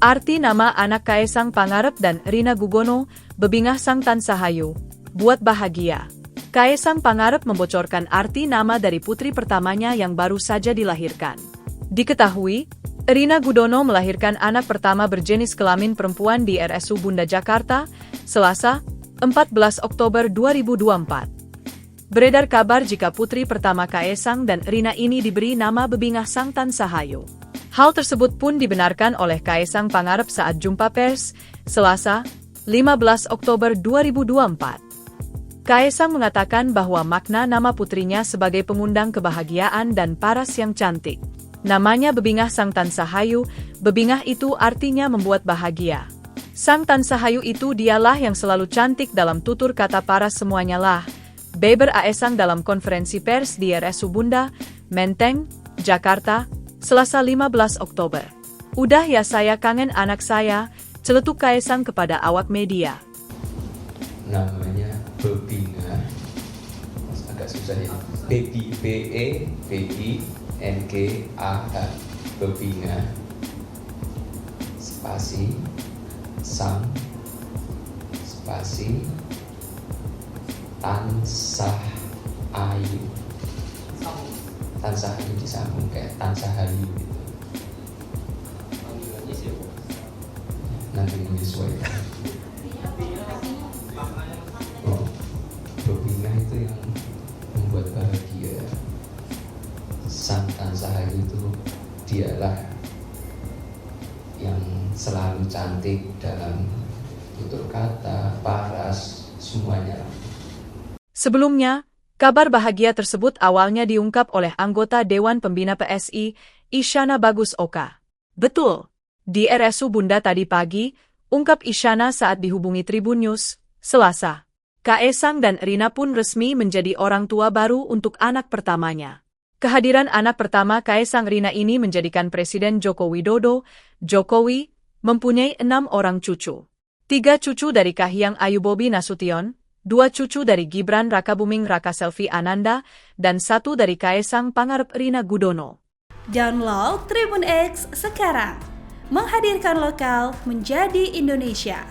Arti nama anak Kaesang Pangarep dan Rina Gudono, Bebingah Sang Tansahayu, buat bahagia. Kaesang Pangarep membocorkan arti nama dari putri pertamanya yang baru saja dilahirkan. Diketahui, Rina Gudono melahirkan anak pertama berjenis kelamin perempuan di RSU Bunda Jakarta, Selasa, 14 Oktober 2024. Beredar kabar jika putri pertama Kaesang dan Rina ini diberi nama Bebingah Sang Tansahayu. Hal tersebut pun dibenarkan oleh Kaesang Pangarep saat jumpa pers, Selasa, 15 Oktober 2024. Kaesang mengatakan bahwa makna nama putrinya sebagai pengundang kebahagiaan dan paras yang cantik. Namanya Bebingah Sang Tansahayu, Bebingah itu artinya membuat bahagia. Sang Tansahayu itu dialah yang selalu cantik dalam tutur kata paras semuanya lah, beber Kaesang dalam konferensi pers di RSU Bunda, Menteng, Jakarta, Selasa 15 Oktober. Udah ya saya kangen anak saya, celetuk Kaesang kepada awak media. Namanya Bebingah, agak susah ya. Bebingah, Bebingah, spasi, sang, spasi, Tansahayu. Tansahayu disambung kayak Tansahayu gitu. Nanti menyesuaikan. Oh, Bebingah itu yang membuat bahagia. Sang Tansahayu itu dialah yang selalu cantik dalam tutur kata, paras, semuanya. Sebelumnya, kabar bahagia tersebut awalnya diungkap oleh anggota Dewan Pembina PSI, Isyana Bagus Oka. Betul, di RSU Bunda tadi pagi, ungkap Isyana saat dihubungi Tribun News, Selasa. Kaesang dan Rina pun resmi menjadi orang tua baru untuk anak pertamanya. Kehadiran anak pertama Kaesang Rina ini menjadikan Presiden Joko Widodo, Jokowi, mempunyai 6 orang cucu. 3 cucu dari Kahiyang Ayu Bobi Nasution, 2 cucu dari Gibran Rakabuming Raka Selvi Ananda, dan 1 dari Kaesang Pangarep Rina Gudono. Download Tribun X sekarang, menghadirkan lokal menjadi Indonesia.